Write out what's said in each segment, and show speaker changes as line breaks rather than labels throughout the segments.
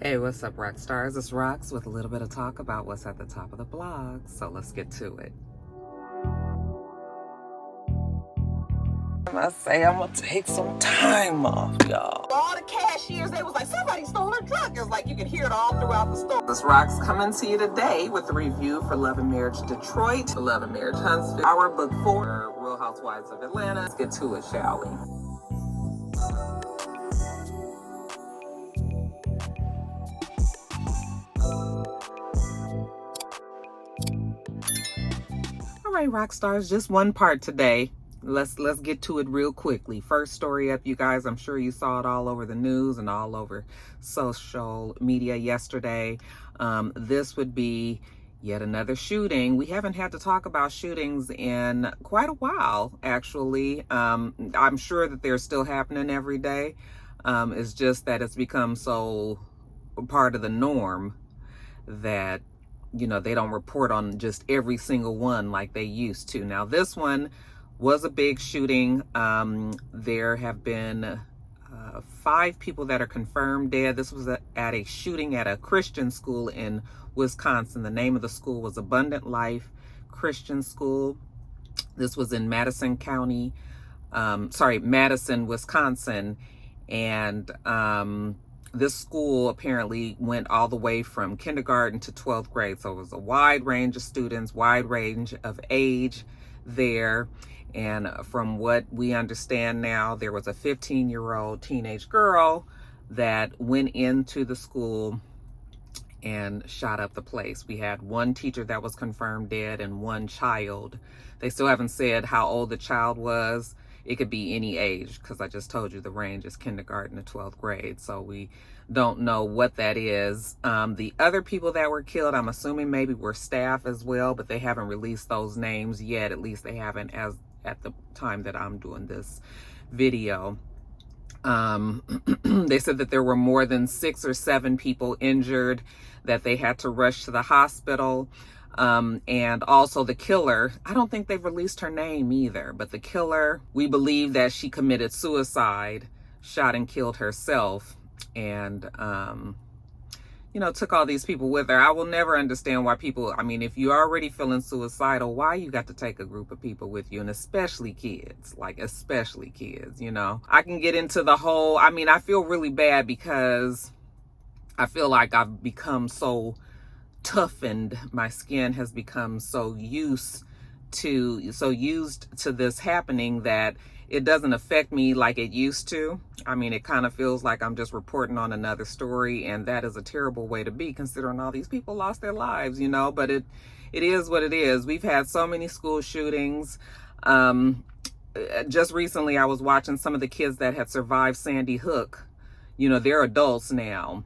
Hey, what's up, Roxstars? It's Rox with a little bit of talk about what's at the top of the blog. So let's get to it. I say I'm gonna take some time off, y'all.
All the cashiers, they was like, somebody stole her truck. It was like you could hear it all throughout the store.
This Rox coming to you today with a review for Love and Marriage Detroit, Love and Marriage Huntsville, our book 4, Real Housewives of Atlanta. Let's get to it, shall we? All right, rock stars, just one part today. Let's get to it real quickly. First story up, you guys. I'm sure you saw it all over the news and all over social media yesterday. This would be yet another shooting. We haven't had to talk about shootings in quite a while, actually. I'm sure that they're still happening every day. It's just that it's become so part of the norm that they don't report on just every single one like they used to. Now, this one was a big shooting. There have been 5 people that are confirmed dead. This was at a shooting at a Christian school in Wisconsin. The name of the school was Abundant Life Christian School. This was in Madison, Wisconsin. And this school apparently went all the way from kindergarten to 12th grade. So it was a wide range of students, wide range of age there. And from what we understand now, there was a 15-year-old teenage girl that went into the school and shot up the place. We had one teacher that was confirmed dead and one child. They still haven't said how old the child was. It could be any age, because I just told you the range is kindergarten to 12th grade. So we don't know what that is. The other people that were killed, I'm assuming maybe were staff as well, but they haven't released those names yet. At least they haven't as at the time that I'm doing this video. They said that there were more than 6 or 7 people injured, that they had to rush to the hospital. And also the killer, I don't think they've released her name either, but the killer, we believe that she committed suicide, shot and killed herself, and, took all these people with her. I will never understand why people, if you're already feeling suicidal, why you got to take a group of people with you, and especially kids, I can get into the whole, I feel really bad because I feel like I've become so toughened. My skin has become so used to this happening that it doesn't affect me like it used to. It kind of feels like I'm just reporting on another story, and that is a terrible way to be, considering all these people lost their lives, but it is what it is. We've had so many school shootings. Just recently I was watching some of the kids that had survived Sandy Hook. They're adults now.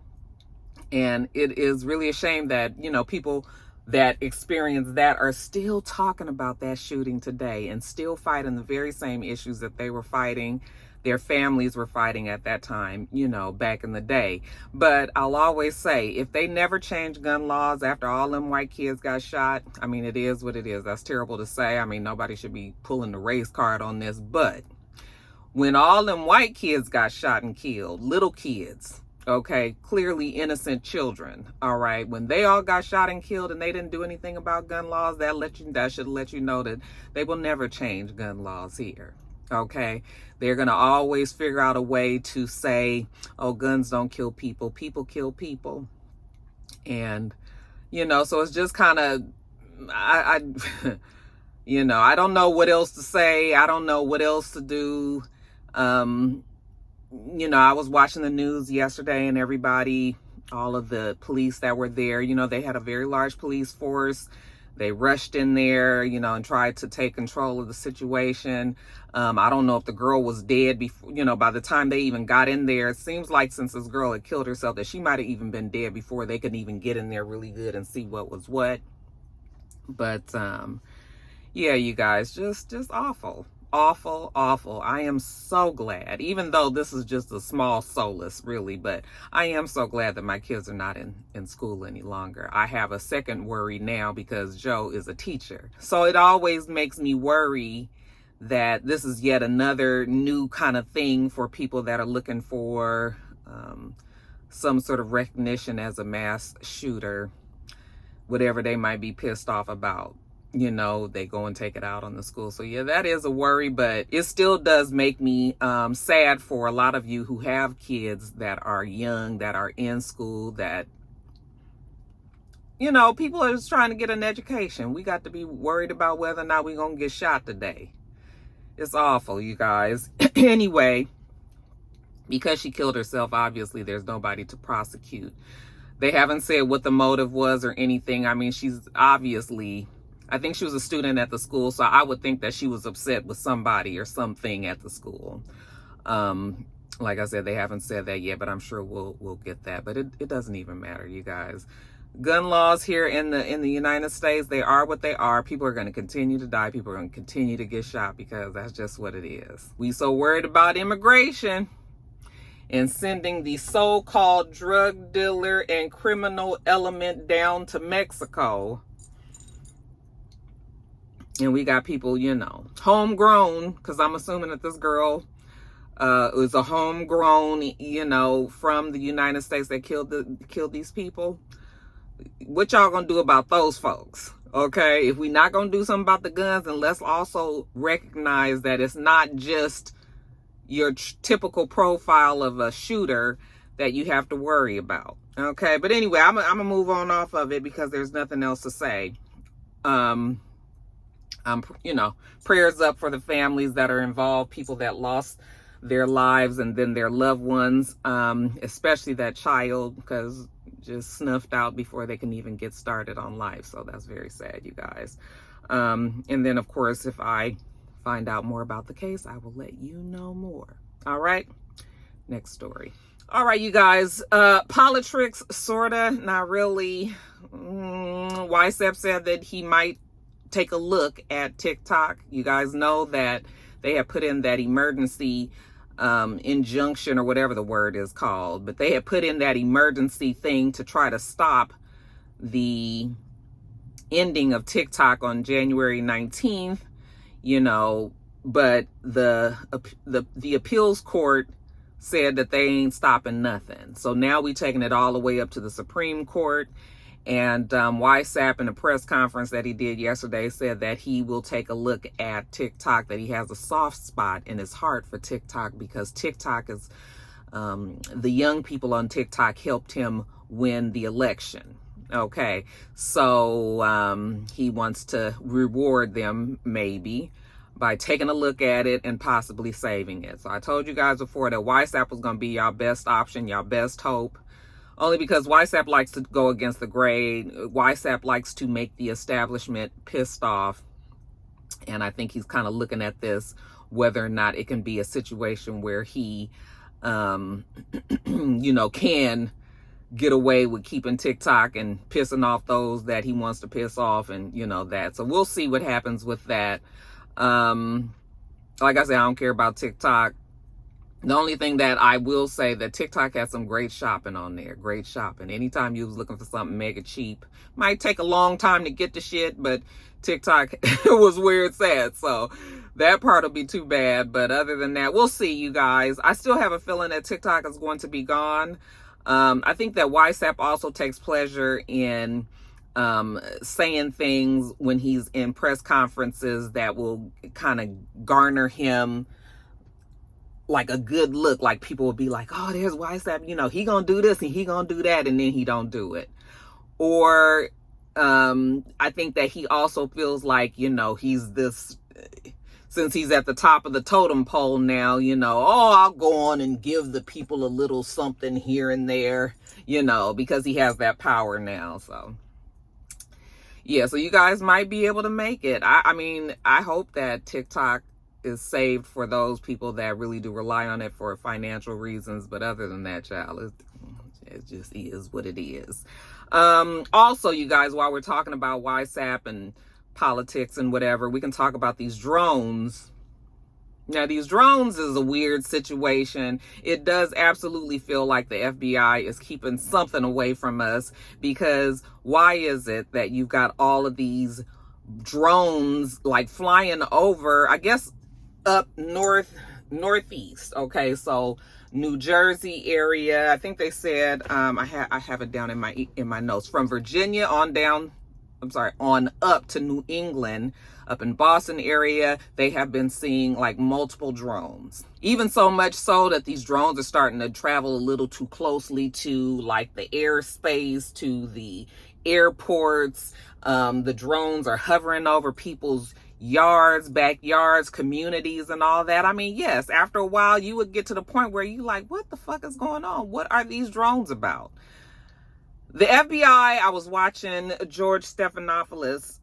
And it is really a shame that, people that experience that are still talking about that shooting today and still fighting the very same issues that they were fighting, their families were fighting at that time, back in the day. But I'll always say, if they never change gun laws after all them white kids got shot, it is what it is. That's terrible to say. Nobody should be pulling the race card on this. But when all them white kids got shot and killed, little kids, okay, clearly innocent children, all right, when they all got shot and killed and they didn't do anything about gun laws, that should let you know that they will never change gun laws here, okay? They're gonna always figure out a way to say, oh, guns don't kill people, people kill people. And so it's just kind of, I don't know what else to say. I don't know what else to do. I was watching the news yesterday, and everybody, all of the police that were there, they had a very large police force. They rushed in there, and tried to take control of the situation. I don't know if the girl was dead before, by the time they even got in there. It seems like since this girl had killed herself, that she might have even been dead before they could even get in there really good and see what was what. But, yeah, you guys, just awful. Awful. I am so glad, even though this is just a small solace, really, but I am so glad that my kids are not in school any longer. I have a second worry now because Joe is a teacher. So it always makes me worry that this is yet another new kind of thing for people that are looking for some sort of recognition as a mass shooter, whatever they might be pissed off about, you know, they go and take it out on the school. So yeah, that is a worry, but it still does make me sad for a lot of you who have kids that are young, that are in school, that, you know, people are just trying to get an education. We got to be worried about whether or not we're going to get shot today. It's awful, you guys. Anyway, because she killed herself, obviously there's nobody to prosecute. They haven't said what the motive was or anything. I mean, she's obviously, I think she was a student at the school, so I would think that she was upset with somebody or something at the school. Like I said, they haven't said that yet, but I'm sure we'll get that. But it doesn't even matter, you guys. Gun laws here in the United States, they are what they are. People are going to continue to die. People are going to continue to get shot because that's just what it is. We so worried about immigration and sending the so-called drug dealer and criminal element down to Mexico. And we got people, you know, homegrown, because I'm assuming that this girl was a homegrown, you know, from the United States that killed these people. What y'all gonna do about those folks? Okay, if we not gonna do something about the guns, then let's also recognize that it's not just your typical profile of a shooter that you have to worry about. Okay, but anyway, I'm gonna move on off of it because there's nothing else to say. You know, prayers up for the families that are involved, people that lost their lives and then their loved ones, especially that child, because just snuffed out before they can even get started on life. So that's very sad, you guys. And then, of course, if I find out more about the case, I will let you know more. All right, next story. All right, you guys, politics, sorta, not really. YSEP said that he might take a look at TikTok. You guys know that they have put in that emergency injunction or whatever the word is called, but they had put in that emergency thing to try to stop the ending of TikTok on January 19th, you know, but the appeals court said that they ain't stopping nothing. So now we taking it all the way up to the Supreme Court. And YSAP in a press conference that he did yesterday said that he will take a look at TikTok, that he has a soft spot in his heart for TikTok because TikTok is, the young people on TikTok helped him win the election. Okay, so he wants to reward them maybe by taking a look at it and possibly saving it. So I told you guys before that YSAP was going to be your best option, your best hope. Only because YSAP likes to go against the grain. YSAP likes to make the establishment pissed off. And I think he's kind of looking at this, whether or not it can be a situation where he, you know, can get away with keeping TikTok and pissing off those that he wants to piss off and, you know, that. So we'll see what happens with that. Like I said, I don't care about TikTok. The only thing that I will say that TikTok has some great shopping on there. Great shopping. Anytime you was looking for something mega cheap, might take a long time to get the shit, but TikTok was where it's at. So that part will be too bad. But other than that, we'll see, you guys. I still have a feeling that TikTok is going to be gone. I think that YSAP also takes pleasure in saying things when he's in press conferences that will kind of garner him like a good look, like people will be like, oh, there's YSAP, you know, he gonna do this and he gonna do that, and then he don't do it. Or I think that he also feels like, you know, he's this, since he's at the top of the totem pole now, you know, oh, I'll go on and give the people a little something here and there, you know, because he has that power now. So yeah, so you guys might be able to make it. I mean, I hope that TikTok is saved for those people that really do rely on it for financial reasons. But other than that, child, it just is what it is. Also, you guys, while we're talking about YSAP and politics and whatever, we can talk about these drones. Now, these drones is a weird situation. It does absolutely feel like the FBI is keeping something away from us, because why is it that you've got all of these drones like flying over, I guess, up northeast? Okay, so New Jersey area. I think they said, I have it down in my notes, from Virginia on up to New England, up in Boston area, they have been seeing like multiple drones. Even so much so that these drones are starting to travel a little too closely to like the airspace, to the airports. The drones are hovering over people's yards, backyards, communities, and all that. I mean, yes, after a while you would get to the point where you like, what the fuck is going on? What are these drones about? The FBI, I was watching George Stephanopoulos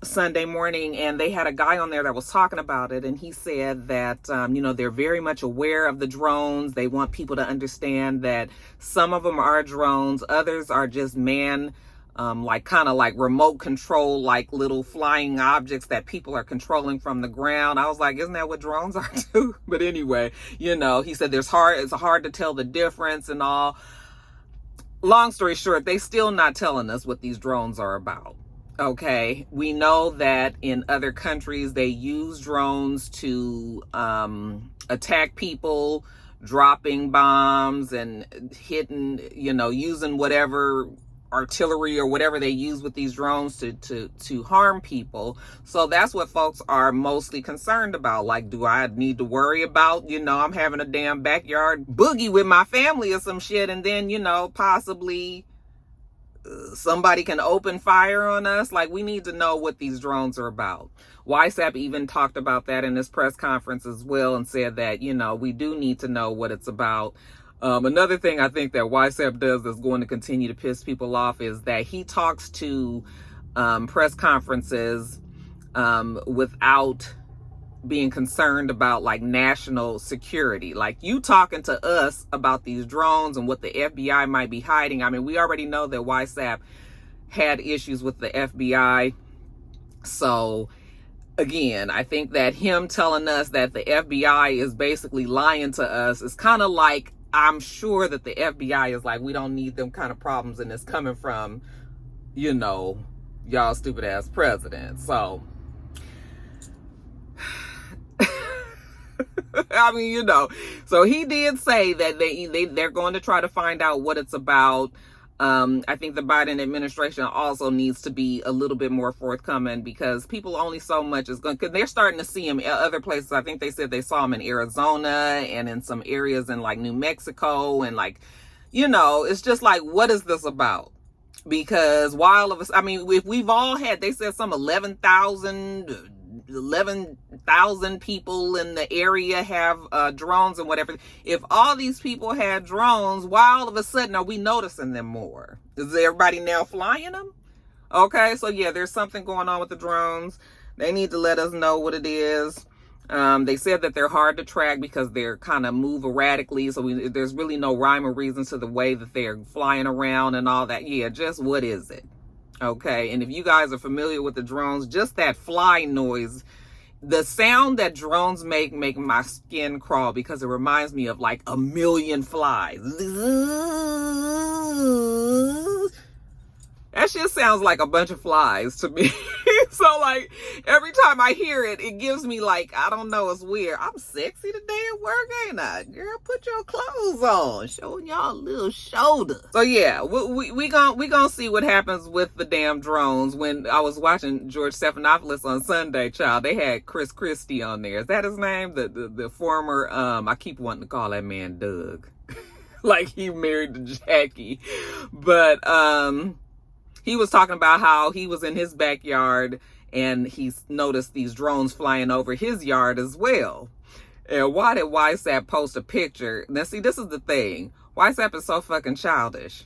Sunday morning, and they had a guy on there that was talking about it, and he said that, they're very much aware of the drones. They want people to understand that some of them are drones, others are just kind of like remote control, like little flying objects that people are controlling from the ground. I was like, isn't that what drones are too? But anyway, he said it's hard to tell the difference and all. Long story short, they still not telling us what these drones are about. Okay, we know that in other countries they use drones to attack people, dropping bombs and hitting, using whatever artillery or whatever they use with these drones to harm people. So that's what folks are mostly concerned about. Like, do I need to worry about, I'm having a damn backyard boogie with my family or some shit, and then, possibly somebody can open fire on us? Like, we need to know what these drones are about. YSAP even talked about that in his press conference as well, and said that, we do need to know what it's about. Another thing I think that YSAP does that's going to continue to piss people off is that he talks to press conferences without being concerned about like national security. Like, you talking to us about these drones and what the FBI might be hiding. I mean, we already know that YSAP had issues with the FBI. So again, I think that him telling us that the FBI is basically lying to us is kind of like, I'm sure that the FBI is like, we don't need them kind of problems, and it's coming from, y'all stupid ass president. So, I mean, so he did say that they're going to try to find out what it's about. I think the Biden administration also needs to be a little bit more forthcoming, because people only so much is going, because they're starting to see him in other places. I think they said they saw him in Arizona and in some areas in like New Mexico, and like, it's just like, what is this about? Because while of us, I mean, if we've all had, they said some 11,000 people in the area have drones and whatever. If all these people had drones, why all of a sudden are we noticing them more? Is everybody now flying them? Okay, so yeah, there's something going on with the drones. They need to let us know what it is. They said that they're hard to track because they're kind of move erratically, so there's really no rhyme or reason to the way that they're flying around and all that. Yeah, just what is it? Okay, and if you guys are familiar with the drones, just that fly noise, the sound that drones make my skin crawl, because it reminds me of like a million flies. That shit sounds like a bunch of flies to me. So like every time I hear it, it gives me like, I don't know, it's weird. I'm sexy today at work, ain't I? Girl, put your clothes on, showing y'all little shoulders. So yeah, we gonna see what happens with the damn drones. When I was watching George Stephanopoulos on Sunday, child, they had Chris Christie on there. Is that his name? The former, I keep wanting to call that man Doug. Like he married to Jackie. But he was talking about how he was in his backyard and he's noticed these drones flying over his yard as well. And why did YSAP post a picture? Now see, this is the thing. YSAP is so fucking childish.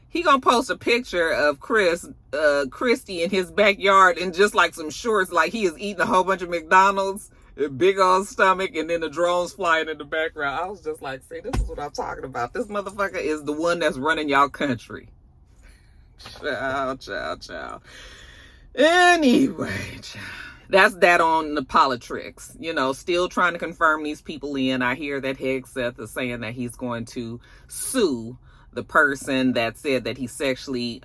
He gonna post a picture of Christy in his backyard in just like some shorts, like he is eating a whole bunch of McDonald's, a big old stomach, and then the drones flying in the background. I was just like, see, this is what I'm talking about. This motherfucker is the one that's running y'all country. Child. Anyway, that's that on the politics. Still trying to confirm these people in. I hear that Hegseth is saying that he's going to sue the person that said that he sexually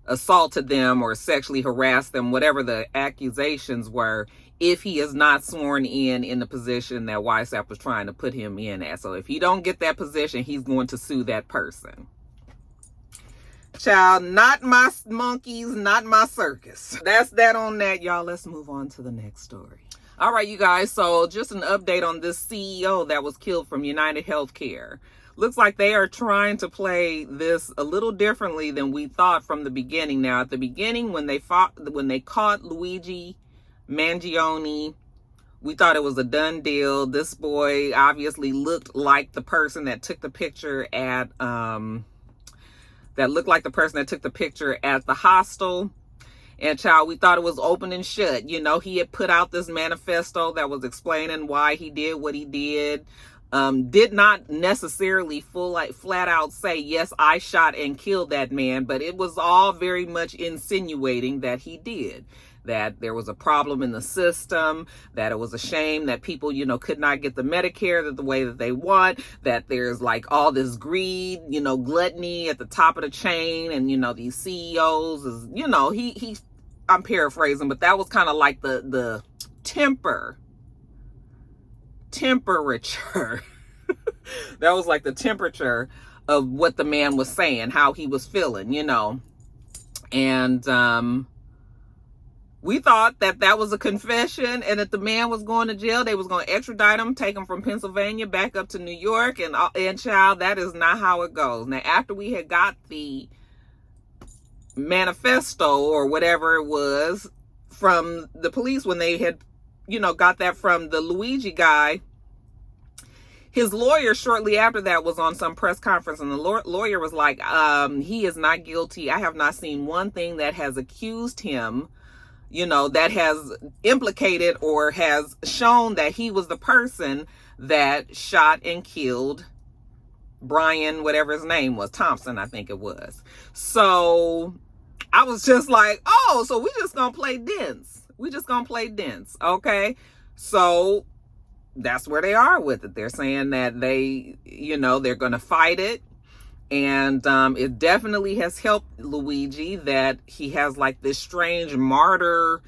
assaulted them or sexually harassed them, whatever the accusations were, if he is not sworn in the position that YSAP was trying to put him in at. So if he don't get that position, he's going to sue that person. Child, not my monkeys, not my circus. That's that on that, y'all. Let's move on to the next story. All right, you guys. So just an update on this CEO that was killed from United Healthcare. Looks like they are trying to play this a little differently than we thought from the beginning. Now, at the beginning, when they caught Luigi Mangione, we thought it was a done deal. This boy obviously looked like the person that took the picture at the hostel. And child, we thought it was open and shut. You know, he had put out this manifesto that was explaining why he did what he did. Did not necessarily flat out say, yes, I shot and killed that man, but it was all very much insinuating that he did. That there was a problem in the system, that it was a shame that people, you know, could not get the Medicare the way that they want, that there's like all this greed, you know, gluttony at the top of the chain, and, you know, these CEOs is, you know, I'm paraphrasing, but that was kind of like the temperature. That was like the temperature of what the man was saying, how he was feeling, you know. And we thought that was a confession and that the man was going to jail. They was going to extradite him, take him from Pennsylvania back up to New York. And child, that is not how it goes. Now, after we had got the manifesto or whatever it was from the police, when they had, you know, got that from the Luigi guy, his lawyer shortly after that was on some press conference, and the lawyer was like, he is not guilty. I have not seen one thing that has accused him, you know, that has implicated or has shown that he was the person that shot and killed Brian, whatever his name was, Thompson, I think it was. So I was just like, oh, so we just gonna play dense. We just gonna play dense, okay? So that's where they are with it. They're saying that they, you know, they're gonna fight it. And it definitely has helped Luigi that he has like this strange martyr,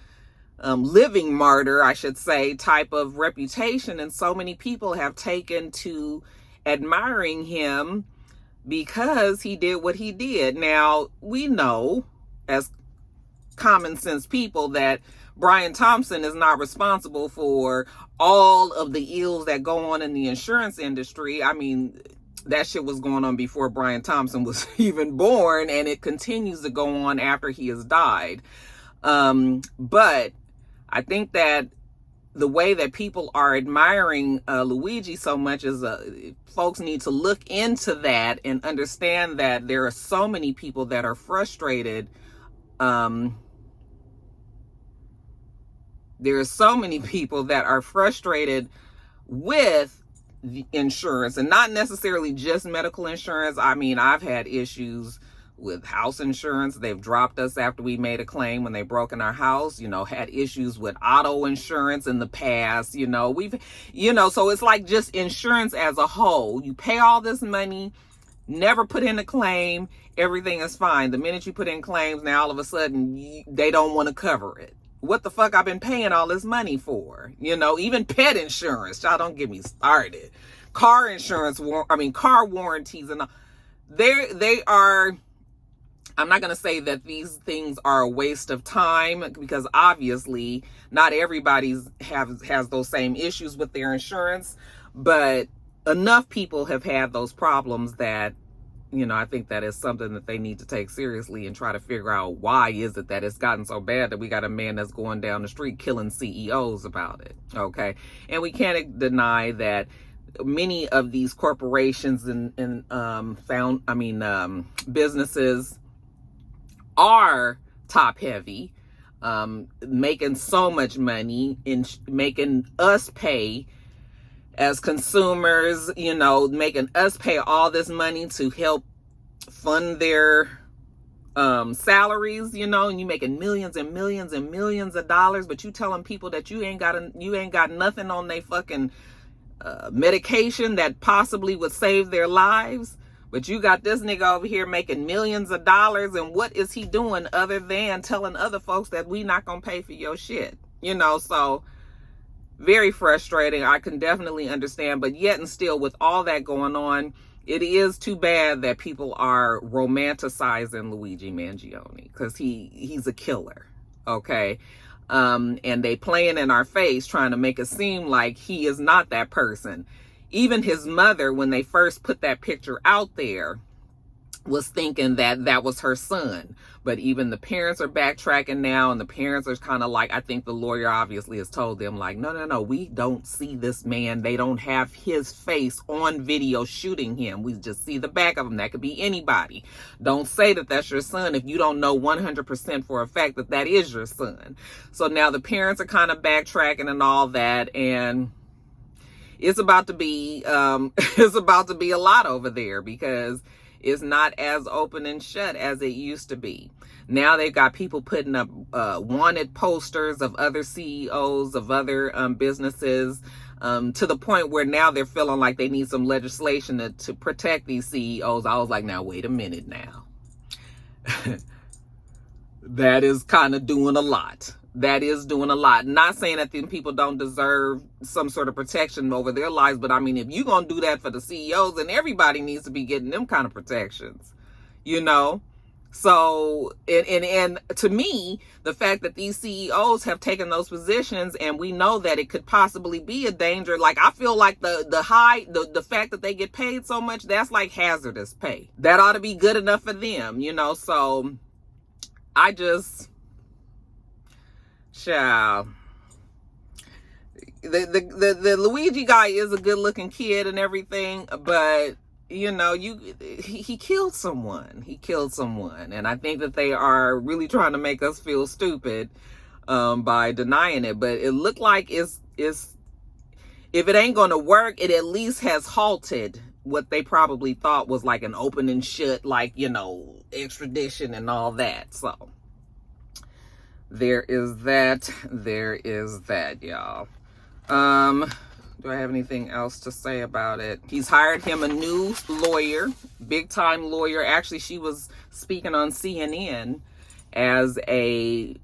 living martyr, I should say, type of reputation. And so many people have taken to admiring him because he did what he did. Now, we know as common sense people that Brian Thompson is not responsible for all of the ills that go on in the insurance industry. I mean, that shit was going on before Brian Thompson was even born, and it continues to go on after he has died. But I think that the way that people are admiring Luigi so much is folks need to look into that and understand that there are so many people that are frustrated. There are so many people that are frustrated with the insurance, and not necessarily just medical insurance. I mean, I've had issues with house insurance. They've dropped us after we made a claim when they broke in our house. You know, had issues with auto insurance in the past. You know, so it's like just insurance as a whole. You pay all this money, never put in a claim, everything is fine. The minute you put in claims, now all of a sudden they don't want to cover it. What the fuck I've been paying all this money for? You know, even pet insurance. Y'all don't get me started. Car insurance, car warranties and all. They are, I'm not going to say that these things are a waste of time, because obviously not everybody has those same issues with their insurance, but enough people have had those problems that, you know, I think that is something that they need to take seriously and try to figure out why is it that it's gotten so bad that we got a man that's going down the street killing CEOs about it. Okay. And we can't deny that many of these corporations and businesses are top heavy, making so much money in making us pay as consumers, you know, making us pay all this money to help fund their salaries, you know, and you making millions and millions and millions of dollars, but you telling people that you ain't got nothing on their fucking medication that possibly would save their lives. But you got this nigga over here making millions of dollars, and what is he doing other than telling other folks that we not gonna pay for your shit? You know, so very frustrating. I can definitely understand, but yet and still, with all that going on, it is too bad that people are romanticizing Luigi Mangione, because he's a killer, okay? And they playing in our face, trying to make it seem like he is not that person. Even his mother, when they first put that picture out there, was thinking that that was her son. But even the parents are backtracking now, and the parents are kind of like, I think the lawyer obviously has told them, like, no, we don't see this man. They don't have his face on video shooting him. We just see the back of him. That could be anybody. Don't say that that's your son if you don't know 100% for a fact that that is your son. So now the parents are kind of backtracking and all that, and it's about to be it's about to be a lot over there, because it's not as open and shut as it used to be. Now they've got people putting up wanted posters of other CEOs of other businesses, to the point where now they're feeling like they need some legislation to protect these CEOs. I was like, now wait a minute now. That is kind of doing a lot. That is doing a lot. Not saying that them people don't deserve some sort of protection over their lives, but I mean, if you're going to do that for the CEOs, then everybody needs to be getting them kind of protections, you know? So, and to me, the fact that these CEOs have taken those positions, and we know that it could possibly be a danger. Like, I feel like the fact that they get paid so much, that's like hazardous pay. That ought to be good enough for them, you know? So I just, child, the Luigi guy is a good looking kid and everything, but you know, he killed someone. He killed someone, and I think that they are really trying to make us feel stupid by denying it. But it looked like it's if it ain't gonna work, it at least has halted what they probably thought was like an open and shut, like, you know, extradition and all that. So there is that, y'all. Do I have anything else to say about it? He's hired him a new lawyer, big time lawyer. Actually, she was speaking on CNN as a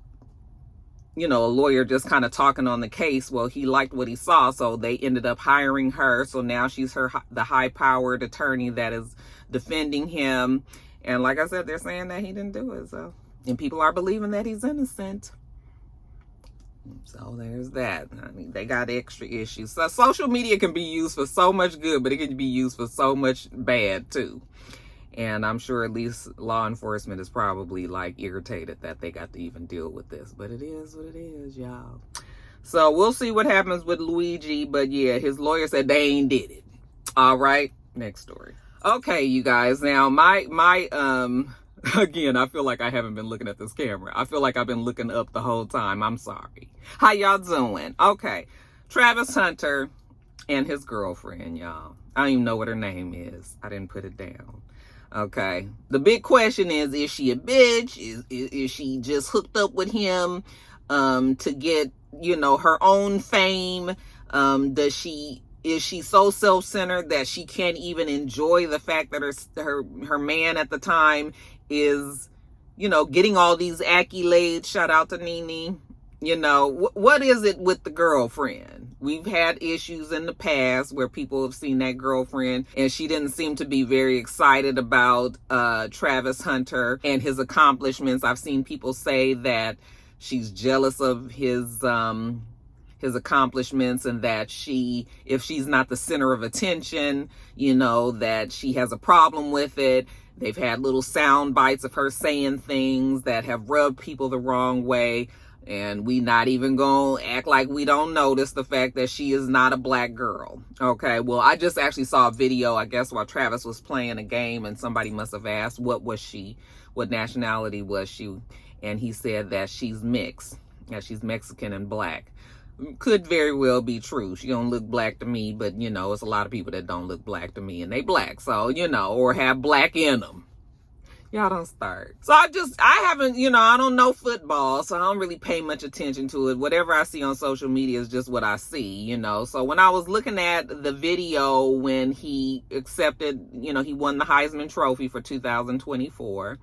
lawyer, just kind of talking on the case. Well, he liked what he saw, so they ended up hiring her. So now she's the high-powered attorney that is defending him. And like I said, they're saying that he didn't do it. So, and people are believing that he's innocent. So there's that. I mean, they got extra issues. So social media can be used for so much good, but it can be used for so much bad too. And I'm sure at least law enforcement is probably like irritated that they got to even deal with this. But it is what it is, y'all. So we'll see what happens with Luigi. But yeah, his lawyer said they ain't did it. All right, next story. Okay, you guys. Now again, I feel like I haven't been looking at this camera. I feel like I've been looking up the whole time. I'm sorry. How y'all doing? Okay. Travis Hunter and his girlfriend, y'all. I don't even know what her name is. I didn't put it down. Okay. The big question is she a bitch? Is she just hooked up with him to get, her own fame? Is she so self-centered that she can't even enjoy the fact that her man at the time is, getting all these accolades? Shout out to Nene. What is it with the girlfriend? We've had issues in the past where people have seen that girlfriend and she didn't seem to be very excited about Travis Hunter and his accomplishments. I've seen people say that she's jealous of his accomplishments, and that if she's not the center of attention, that she has a problem with it. They've had little sound bites of her saying things that have rubbed people the wrong way. And we not even gonna act like we don't notice the fact that she is not a black girl. Okay, well, I just actually saw a video, I guess, while Travis was playing a game, and somebody must have asked, what nationality was she? And he said that she's mixed, that she's Mexican and black. Could very well be true. She don't look black to me, but, it's a lot of people that don't look black to me, and they black, so, or have black in them. Y'all don't start. So I haven't, I don't know football, so I don't really pay much attention to it. Whatever I see on social media is just what I see, So when I was looking at the video when he accepted, he won the Heisman Trophy for 2024.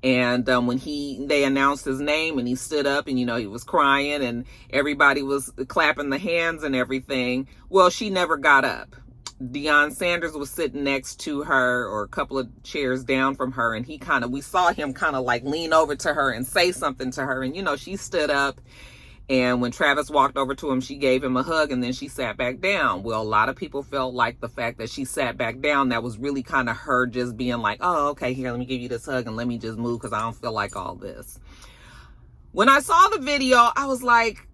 And when they announced his name and he stood up and, he was crying and everybody was clapping the hands and everything. Well, she never got up. Deion Sanders was sitting next to her or a couple of chairs down from her. And we saw him kind of like lean over to her and say something to her. And, she stood up. And when Travis walked over to him, she gave him a hug and then she sat back down. Well, a lot of people felt like the fact that she sat back down, that was really kind of her just being like, oh, okay, here, let me give you this hug and let me just move because I don't feel like all this. When I saw the video, I was like,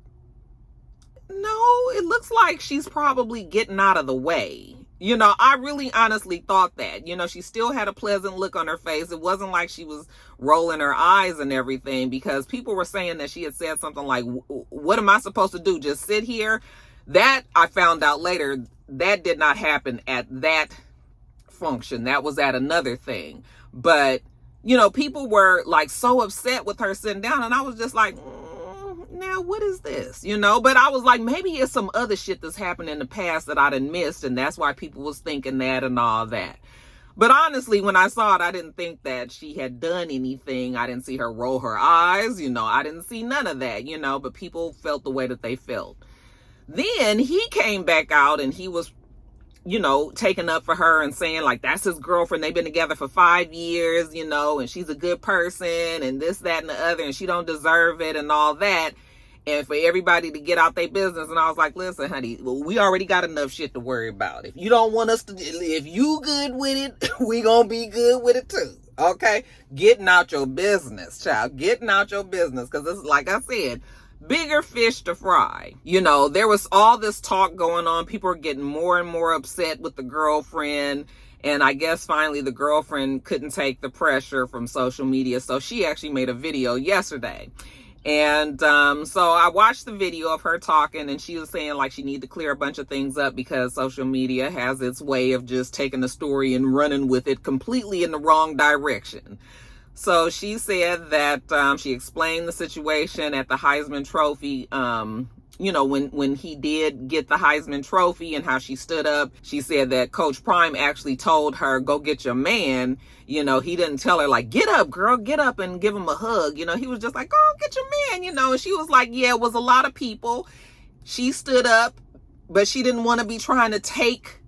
no, it looks like she's probably getting out of the way. I really honestly thought that. She still had a pleasant look on her face. It wasn't like she was rolling her eyes and everything, because people were saying that she had said something like, what am I supposed to do? Just sit here? That I found out later, that did not happen at that function. That was at another thing. But, people were like so upset with her sitting down, and I was just like, now what is this? But I was like, maybe it's some other shit that's happened in the past that I done missed, and that's why people was thinking that and all that. But honestly, when I saw it, I didn't think that she had done anything. I didn't see her roll her eyes, I didn't see none of that, but people felt the way that they felt. Then he came back out and he was, taking up for her and saying like, that's his girlfriend. They've been together for 5 years, and she's a good person and this, that, and the other, and she don't deserve it and all that. And for everybody to get out their business. And I was like, listen, honey, well, we already got enough shit to worry about. If you don't want us to, if you good with it, we gonna be good with it too. Okay? Getting out your business, child. Getting out your business. Because this is, like I said, bigger fish to fry. There was all this talk going on. People were getting more and more upset with the girlfriend. And I guess finally the girlfriend couldn't take the pressure from social media. So she actually made a video yesterday. And so I watched the video of her talking, and she was saying like she needed to clear a bunch of things up because social media has its way of just taking the story and running with it completely in the wrong direction. So she said that she explained the situation at the Heisman Trophy, when he did get the Heisman Trophy and how she stood up. She said that Coach Prime actually told her, go get your man. He didn't tell her like, get up, girl, get up and give him a hug. He was just like, go get your man, and she was like, yeah, it was a lot of people. She stood up, but she didn't want to be trying to take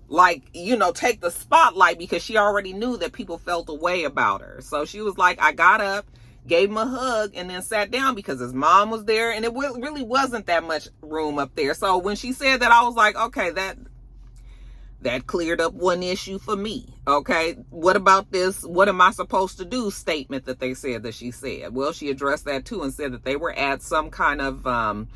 the spotlight because she already knew that people felt a way about her. So she was like, I got up, gave him a hug, and then sat down because his mom was there, and it really wasn't that much room up there. So when she said that, I was like, okay, that cleared up one issue for me. Okay, what about this what am I supposed to do statement that they said that she said? Well, she addressed that too and said that they were at some kind of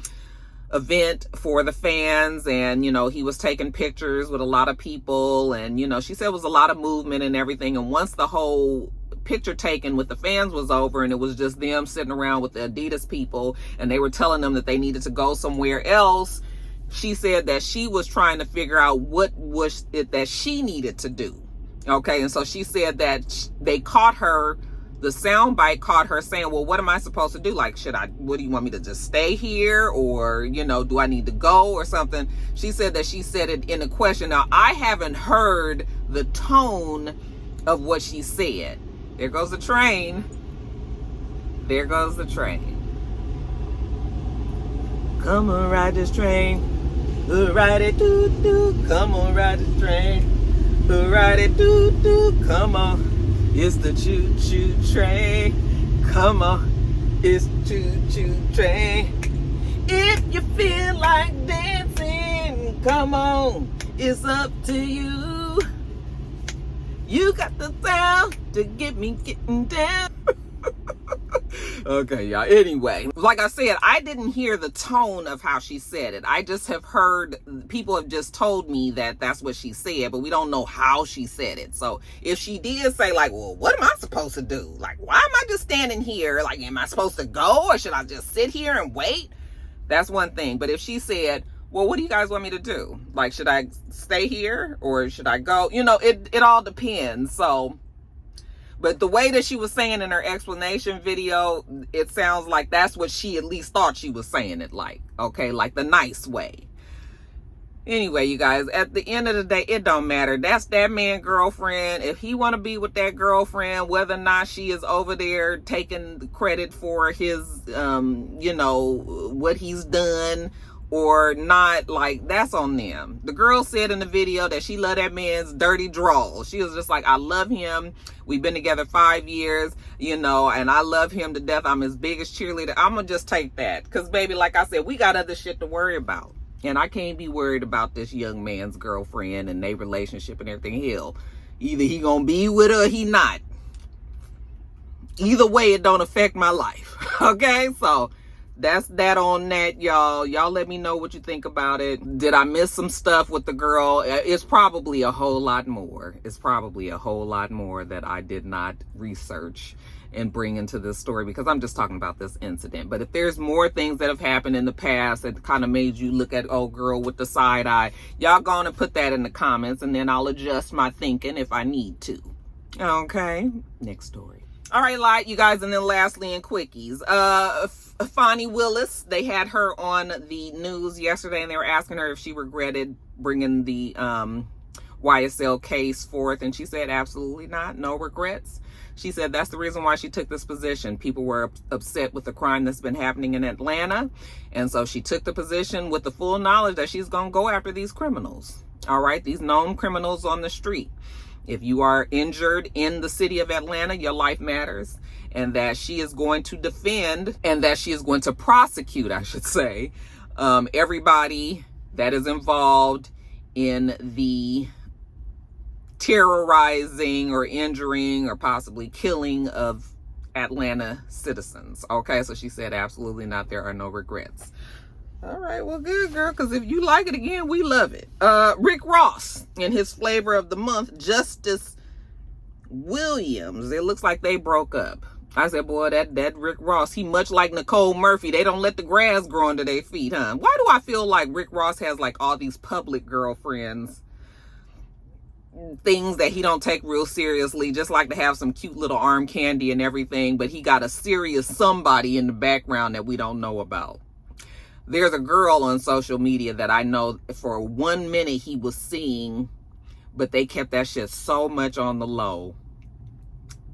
event for the fans, and he was taking pictures with a lot of people, and she said it was a lot of movement and everything. And once the whole picture taken with the fans was over and it was just them sitting around with the Adidas people and they were telling them that they needed to go somewhere else, she said that she was trying to figure out what was it that she needed to do. Okay, and so she said that they caught her, the soundbite caught her saying, well, what am I supposed to do? Like, what do you want me to just stay here? Or, do I need to go or something? She said that she said it in a question. Now, I haven't heard the tone of what she said. There goes the train. There goes the train. Come on, ride this train. Ride it, doo doo. Come on, ride this train. Ride it, doo doo. Come on. It's the choo choo train. Come on. It's the choo choo train. If you feel like dancing, come on. It's up to you. You got the sound to get me getting down. Okay, y'all. Anyway, like I said, I didn't hear the tone of how she said it. I just have heard, people have just told me that that's what she said, but we don't know how she said it. So if she did say like, well, what am I supposed to do? Like, why am I just standing here? Like, am I supposed to go or should I just sit here and wait? That's one thing. But if she said, well, what do you guys want me to do? Like, should I stay here or should I go? It all depends. So, But the way that she was saying in her explanation video, it sounds like that's what she at least thought she was saying it like. Okay, like the nice way. Anyway, you guys, at the end of the day, it don't matter. That's that man girlfriend. If he want to be with that girlfriend, whether or not she is over there taking the credit for his, you know, what he's done or not, like, that's on them. The girl said in the video that she loved that man's dirty drawl. She was just like, I love him. We've been together 5 years, you know, and I love him to death. I'm his biggest cheerleader. I'm going to just take that. Because, baby, like I said, we got other shit to worry about. And I can't be worried about this young man's girlfriend and their relationship and everything. Hell, either he gonna be with her or he not. Either way, it don't affect my life. Okay, so that's that on that, y'all. Y'all let me know what you think about it. Did I miss some stuff with the girl? It's probably a whole lot more. It's probably a whole lot more that I did not research and bring into this story, because I'm just talking about this incident. But if there's more things that have happened in the past that kind of made you look at old girl with the side eye, y'all gonna put that in the comments, and then I'll adjust my thinking if I need to. Okay, next story. All right, like you guys, and then lastly in quickies, Fonnie Willis, they had her on the news yesterday, and they were asking her if she regretted bringing the YSL case forth, and she said absolutely not, no regrets. She said that's the reason why she took this position. People were upset with the crime that's been happening in Atlanta. And so she took the position with the full knowledge that she's going to go after these criminals. All right, these known criminals on the street. If you are injured in the city of Atlanta, your life matters. And that she is going to defend, and that she is going to prosecute, I should say, everybody that is involved in the terrorizing or injuring or possibly killing of Atlanta citizens. Okay, so she said absolutely not, there are no regrets. All right, well, good, girl, because if you like it again, we love it. Rick Ross and his flavor of the month, Justice Williams, it looks like they broke up. I said, boy, that Rick Ross, he much like Nicole Murphy. They don't let the grass grow under their feet, huh? Why do I feel like Rick Ross has like all these public girlfriends, things that he don't take real seriously, just like to have some cute little arm candy and everything, but he got a serious somebody in the background that we don't know about. There's a girl on social media that I know for 1 minute he was seeing, but they kept that shit so much on the low.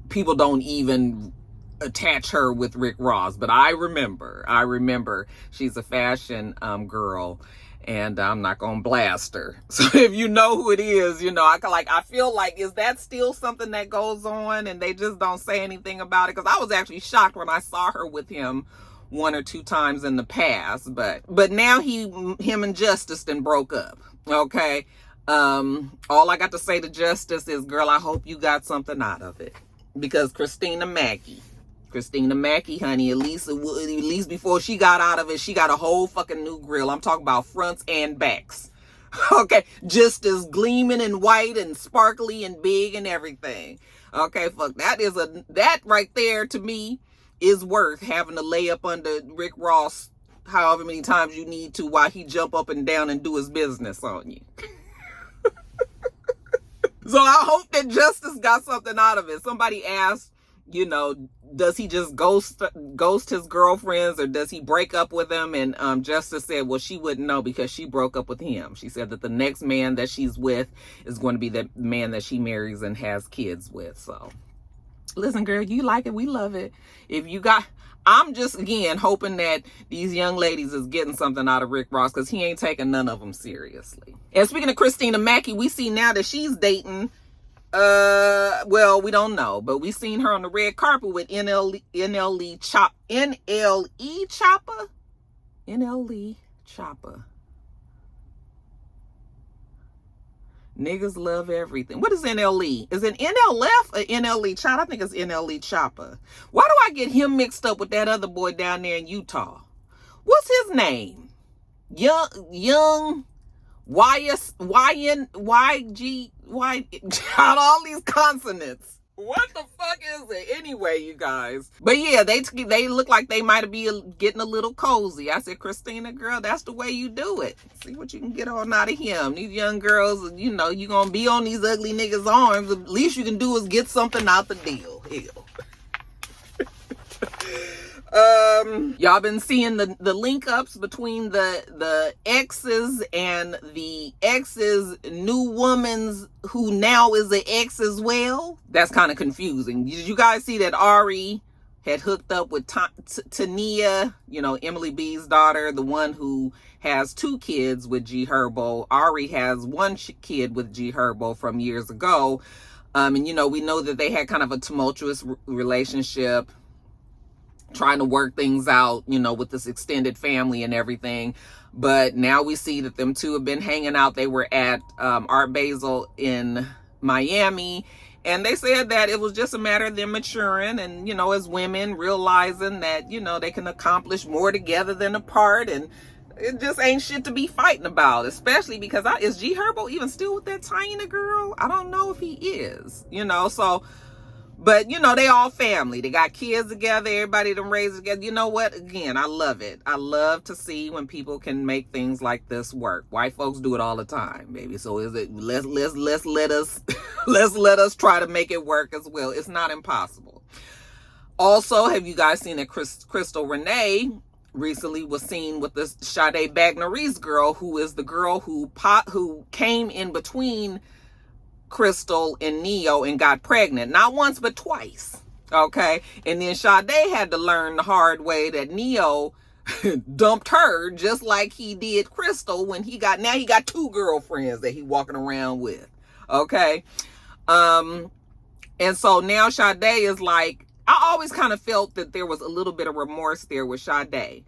People don't even attach her with Rick Ross, but I remember she's a fashion girl. And I'm not gonna blast her. So if you know who it is, you know, I feel like, is that still something that goes on and they just don't say anything about it? Because I was actually shocked when I saw her with him 1 or 2 times in the past, but now him and Justice then broke up. Okay, all I got to say to Justice is, girl, I hope you got something out of it, because Christina Macky, honey, at least before she got out of it, she got a whole fucking new grill. I'm talking about fronts and backs. Okay, just as gleaming and white and sparkly and big and everything. Okay, fuck, that right there to me is worth having to lay up under Rick Ross however many times you need to while he jump up and down and do his business on you. So I hope that Justice got something out of it. Somebody asked, you know, does he just ghost his girlfriends, or does he break up with them? And Justice said, well, she wouldn't know because she broke up with him. She said that the next man that she's with is going to be the man that she marries and has kids with. So listen, girl, you like it, we love it. If you got, I'm just, again, hoping that these young ladies is getting something out of Rick Ross, because he ain't taking none of them seriously. And speaking of Christina Macky, we see now that she's dating, well, we don't know, but we seen her on the red carpet with NLE Chopper. Niggas love everything. What is NLE? Is it NLF or NLE Chopper? I think it's NLE Chopper. Why do I get him mixed up with that other boy down there in Utah? What's his name? Young got all these consonants. What the fuck is it? Anyway, you guys. But yeah, they look like they might be getting a little cozy. I said, Christina, girl, that's the way you do it. See what you can get on out of him. These young girls, you know, you gonna be on these ugly niggas' arms. The least you can do is get something out the deal. hell. Y'all been seeing the link ups between the exes and the ex's new woman's who now is an ex as well. That's kind of confusing. Did you guys see that Ari had hooked up with Tania, you know, Emily B's daughter, the one who has 2 kids with G Herbo. Ari has 1 kid with G Herbo from years ago. And you know, we know that they had kind of a tumultuous relationship, trying to work things out, you know, with this extended family and everything. But now we see that them two have been hanging out. They were at Art Basel in Miami, and they said that it was just a matter of them maturing and, you know, as women realizing that, you know, they can accomplish more together than apart, and it just ain't shit to be fighting about, especially because is G Herbo even still with that Tina girl? I don't know if he is, you know, so... But, you know, they all family. They got kids together. Everybody them raised together. You know what? Again, I love it. I love to see when people can make things like this work. White folks do it all the time, baby. So is it? Let's let us let's let us try to make it work as well. It's not impossible. Also, have you guys seen that Crystal Renee recently was seen with this Sade Bagneris girl, who is the girl who came in between Crystal and Neo and got pregnant, not once but twice, okay? And then Sade had to learn the hard way that Neo dumped her just like he did Crystal when he got 2 girlfriends that he walking around with, okay? And so now Sade is like, I always kind of felt that there was a little bit of remorse there with Sade.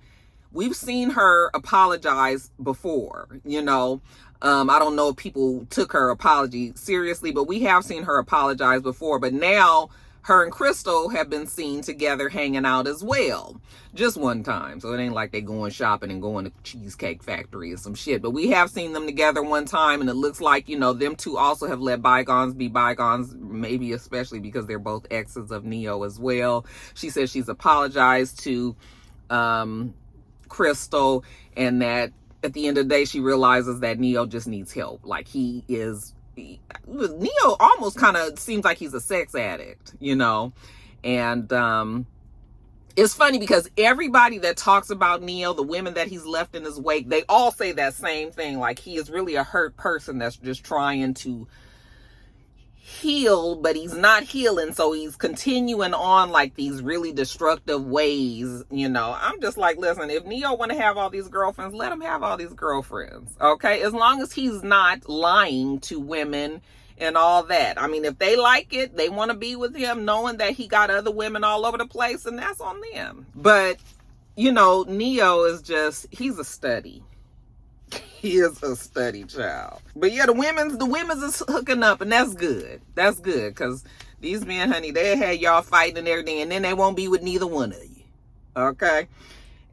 We've seen her apologize before, you know. I don't know if people took her apology seriously, but we have seen her apologize before. But now her and Crystal have been seen together hanging out as well. Just one time. So it ain't like they going shopping and going to Cheesecake Factory or some shit. But we have seen them together one time, and it looks like, you know, them two also have let bygones be bygones, maybe especially because they're both exes of Neo as well. She says she's apologized to Crystal, and that at the end of the day, she realizes that Neo just needs help. Like Neo almost kind of seems like he's a sex addict, you know? And it's funny because everybody that talks about Neo, the women that he's left in his wake, they all say that same thing. Like he is really a hurt person that's just trying to heal, but he's not healing, so he's continuing on like these really destructive ways, you know. I'm just like, listen, if Neo want to have all these girlfriends, let him have all these girlfriends, okay? As long as he's not lying to women and all that. I mean, if they like it, they want to be with him knowing that he got other women all over the place, and that's on them. But, you know, Neo is just, he's a study. He is a study child. But yeah, the women's is hooking up, and that's good. That's good, because these men, honey, they had y'all fighting and everything, and then they won't be with neither one of you. Okay?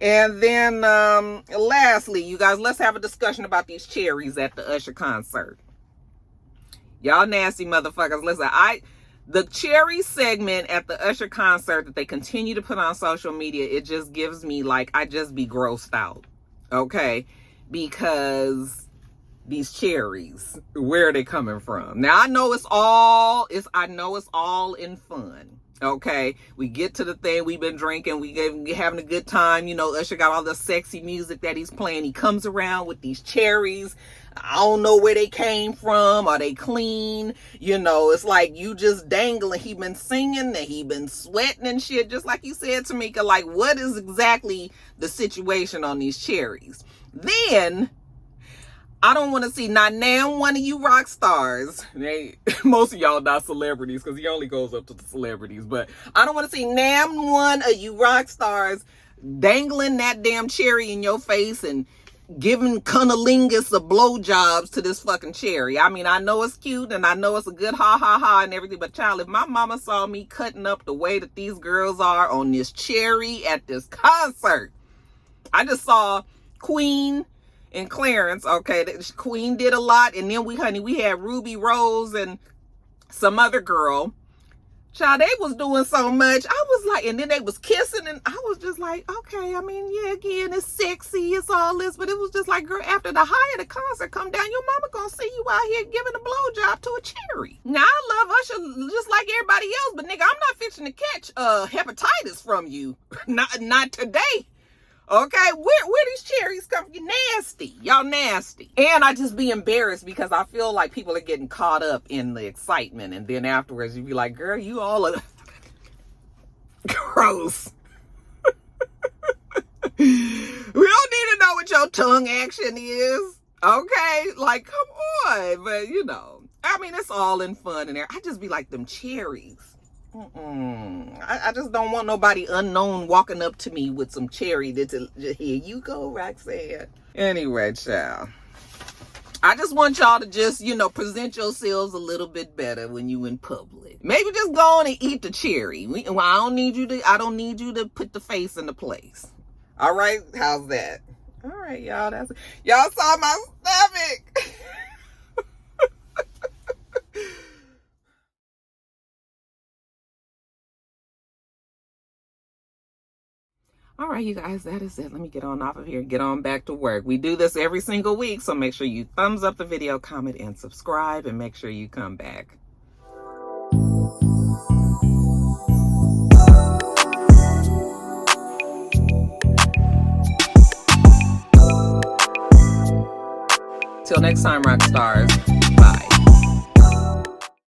And then, lastly, you guys, let's have a discussion about these cherries at the Usher concert. Y'all nasty motherfuckers. Listen, the cherry segment at the Usher concert that they continue to put on social media, it just gives me, like, I just be grossed out. Okay? Because these cherries, where are they coming from? Now I know it's all in fun. Okay, we get to the thing, we've been drinking, we having a good time. You know, Usher got all the sexy music that he's playing. He comes around with these cherries. I don't know where they came from. Are they clean? You know, it's like you just dangling. He been singing and he been sweating and shit, just like you said, Tamika. Like, what is exactly the situation on these cherries? Then I don't want to see not now one of you rock stars. Most of y'all not celebrities because he only goes up to the celebrities. But I don't want to see now one of you rock stars dangling that damn cherry in your face and giving cunnilingus of blowjobs to this fucking cherry. I mean, I know it's cute and I know it's a good ha ha ha and everything, but child, if my mama saw me cutting up the way that these girls are on this cherry at this concert. I just saw Queen and Clarence, okay, Queen did a lot, and then we had Ruby Rose and some other girl. Child, they was doing so much. I was like, and then they was kissing, and I was just like, okay, I mean, yeah, again, it's sexy, it's all this, but it was just like, girl, after the high of the concert come down, your mama gonna see you out here giving a blowjob to a cherry. Now, I love Usher just like everybody else, but nigga, I'm not fixing to catch hepatitis from you. not today. Okay, where these cherries come from? You nasty. Y'all nasty. And I just be embarrassed because I feel like people are getting caught up in the excitement. And then afterwards you be like, girl, you all are gross. We don't need to know what your tongue action is. Okay, like, come on. But, you know, I mean, it's all in fun in there. I just be like them cherries. I just don't want nobody unknown walking up to me with some cherry to here you go, Roxanne. Anyway, child, I just want y'all to just, you know, present yourselves a little bit better when you in public. Maybe just go on and eat the cherry. I don't need you to put the face in the place. All right, how's that? All right, y'all. Y'all saw my stomach. All right, you guys, that is it. Let me get on off of here and get on back to work. We do this every single week, so make sure you thumbs up the video, comment, and subscribe, and make sure you come back. Till next time, Roxstars.